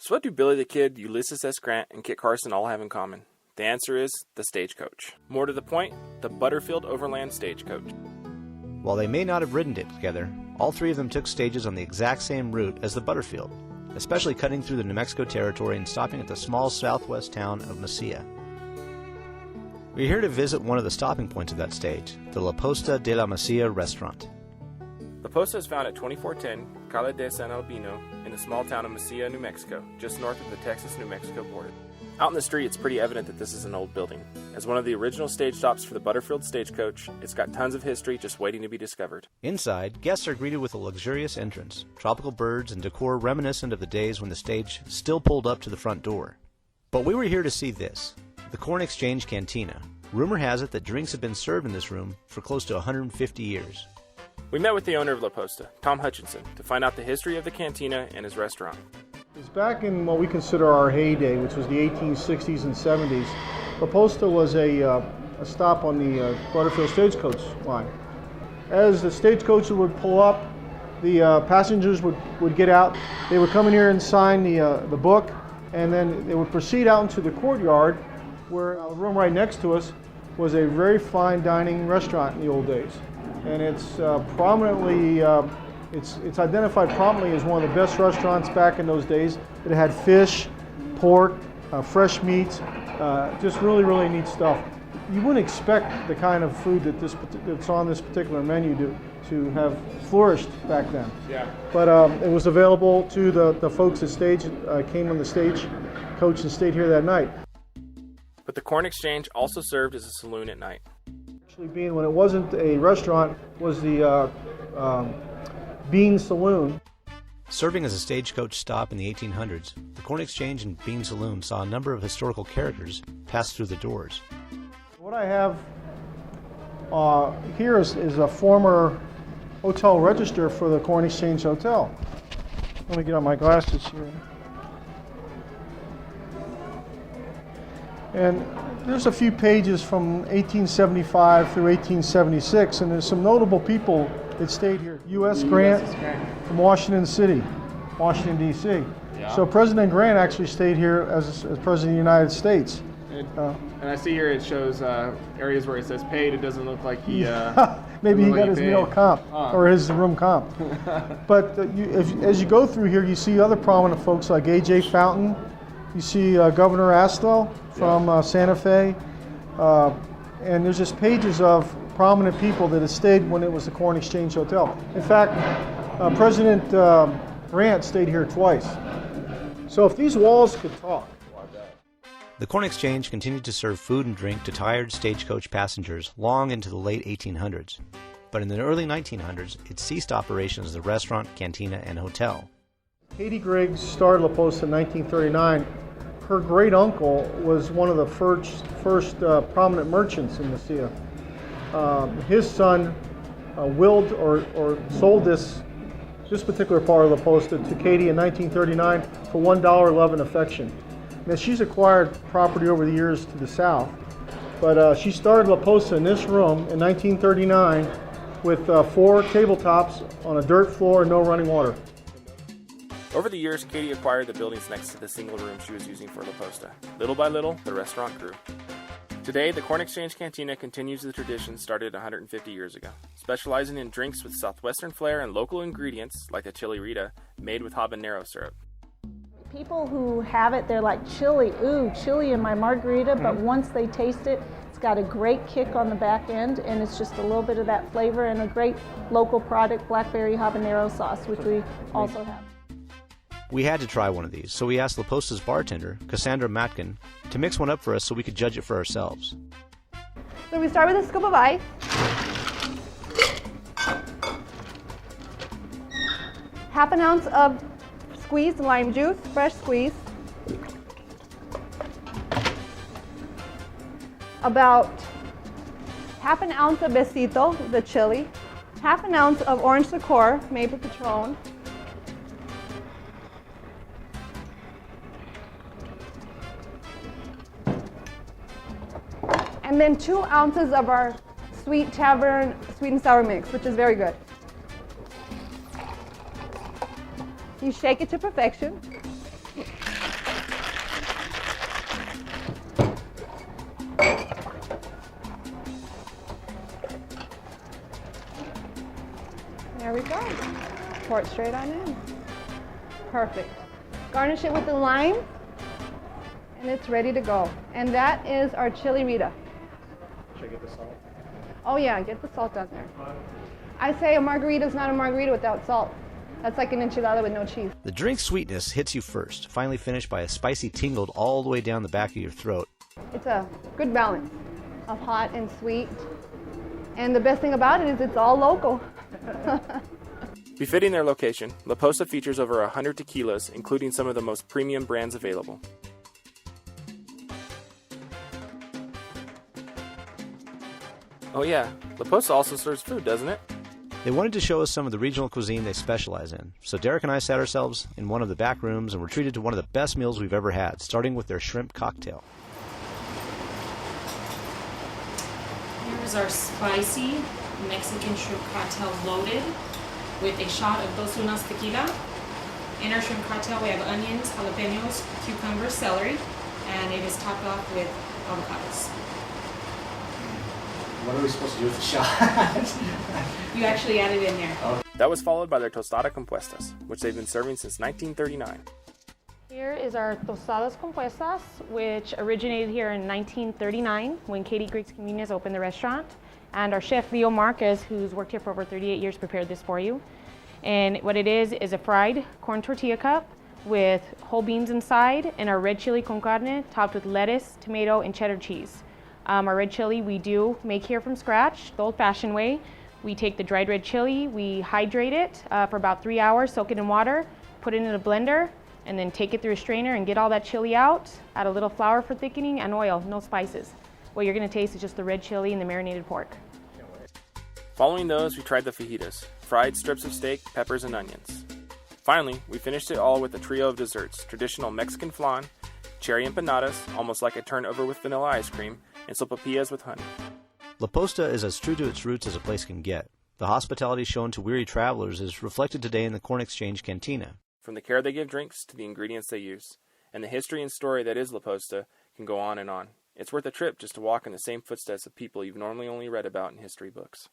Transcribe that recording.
So what do Billy the Kid, Ulysses S. Grant, and Kit Carson all have in common? The answer is the stagecoach. More to the point, the Butterfield Overland Stagecoach. While they may not have ridden it together, all three of them took stages on the exact same route as the Butterfield, especially cutting through the New Mexico territory and stopping at the small southwest town of Mesilla. We're here to visit one of the stopping points of that stage, the La Posta de la Mesilla restaurant. La Posta is found at 2410 Calle de San Albino in the small town of Mesilla, New Mexico, just north of the Texas-New Mexico border. Out in the street, it's pretty evident that this is an old building. As one of the original stage stops for the Butterfield Stagecoach, it's got tons of history just waiting to be discovered. Inside, guests are greeted with a luxurious entrance, tropical birds, and decor reminiscent of the days when the stage still pulled up to the front door. But we were here to see this, the Corn Exchange Cantina. Rumor has it that drinks have been served in this room for close to 150 years. We met with the owner of La Posta, Tom Hutchinson, to find out the history of the cantina and his restaurant. It's back in what we consider our heyday, which was the 1860s and 70s. La Posta was a stop on the Butterfield Stagecoach line. As the stagecoach would pull up, the passengers would get out. They would come in here and sign the book, and then they would proceed out into the courtyard, where a room right next to us was a very fine dining restaurant in the old days. And it's prominently, it's identified prominently as one of the best restaurants back in those days. It had fish, pork, fresh meats, just really, really neat stuff. You wouldn't expect the kind of food that's on this particular menu to have flourished back then. Yeah. But it was available to the folks that came on the stage coach and stayed here that night. But the Corn Exchange also served as a saloon at night. Actually, being when it wasn't a restaurant, was the Bean Saloon. Serving as a stagecoach stop in the 1800s, the Corn Exchange and Bean Saloon saw a number of historical characters pass through the doors. What I have here is a former hotel register for the Corn Exchange Hotel. Let me get on my glasses here. And there's a few pages from 1875 through 1876, and there's some notable people that stayed here. U.S. Grant from Washington City, Washington, D.C. Yeah. So President Grant actually stayed here as President of the United States. And I see here it shows areas where it says paid. It doesn't look like he... maybe he got his paid. meal comp or his room comp. But as you go through here, you see other prominent folks like A.J. Fountain. You see Governor Astle from Santa Fe. And there's just pages of prominent people that have stayed when it was the Corn Exchange Hotel. In fact, President Grant stayed here twice. So if these walls could talk. The Corn Exchange continued to serve food and drink to tired stagecoach passengers long into the late 1800s. But in the early 1900s, it ceased operations as a restaurant, cantina, and hotel. Katie Griggs started La Posta in 1939. Her great uncle was one of the first prominent merchants in Mesilla. His son willed or sold this particular part of La Posta to Katie in 1939 for $1 love and affection. Now she's acquired property over the years to the south, but she started La Posta in this room in 1939 with 4 tabletops on a dirt floor and no running water. Over the years, Katie acquired the buildings next to the single room she was using for La Posta. Little by little, the restaurant grew. Today, the Corn Exchange Cantina continues the tradition started 150 years ago, specializing in drinks with southwestern flair and local ingredients, like the Chile-rita, made with habanero syrup. People who have it, they're like, chili, ooh, chili in my margarita, but once they taste it, it's got a great kick on the back end, and it's just a little bit of that flavor and a great local product, blackberry habanero sauce, which we also have. We had to try one of these, so we asked La Posta's bartender, Cassandra Matkin, to mix one up for us so we could judge it for ourselves. So we start with a scoop of ice. Half an ounce of squeezed lime juice, fresh squeeze. About half an ounce of besito, the chili. Half an ounce of orange liqueur, maple Patron. And then 2 ounces of our Sweet Tavern sweet and sour mix, which is very good. You shake it to perfection. There we go. Pour it straight on in. Perfect. Garnish it with the lime, and it's ready to go. And that is our Chile-rita. Should I get the salt? Oh yeah, get the salt on there. I say a margarita is not a margarita without salt. That's like an enchilada with no cheese. The drink sweetness hits you first, finally finished by a spicy tingle all the way down the back of your throat. It's a good balance of hot and sweet. And the best thing about it is it's all local. Befitting their location, La Posta features over 100 tequilas, including some of the most premium brands available. Oh yeah, La Posta also serves food, doesn't it? They wanted to show us some of the regional cuisine they specialize in, so Derek and I sat ourselves in one of the back rooms and were treated to one of the best meals we've ever had, starting with their shrimp cocktail. Here's our spicy Mexican shrimp cocktail loaded with a shot of Dos Lunas tequila. In our shrimp cocktail we have onions, jalapenos, cucumber, celery, and it is topped off with avocados. What are we supposed to do with the shot? You actually added in there. Oh. That was followed by their Tostada Compuestas, which they've been serving since 1939. Here is our Tostadas Compuestas, which originated here in 1939 when Katie Griggs Convenience opened the restaurant. And our chef, Leo Marquez, who's worked here for over 38 years, prepared this for you. And what it is a fried corn tortilla cup with whole beans inside and our red chili con carne topped with lettuce, tomato, and cheddar cheese. Our red chili we do make here from scratch, the old-fashioned way. We take the dried red chili, we hydrate it for about 3 hours, soak it in water, put it in a blender, and then take it through a strainer and get all that chili out. Add a little flour for thickening and oil, no spices. What you're going to taste is just the red chili and the marinated pork. Following those, we tried the fajitas, fried strips of steak, peppers, and onions. Finally, we finished it all with a trio of desserts, traditional Mexican flan, cherry empanadas, almost like a turnover with vanilla ice cream, and sopapillas with honey. La Posta is as true to its roots as a place can get. The hospitality shown to weary travelers is reflected today in the Corn Exchange Cantina. From the care they give drinks to the ingredients they use, and the history and story that is La Posta can go on and on. It's worth a trip just to walk in the same footsteps of people you've normally only read about in history books.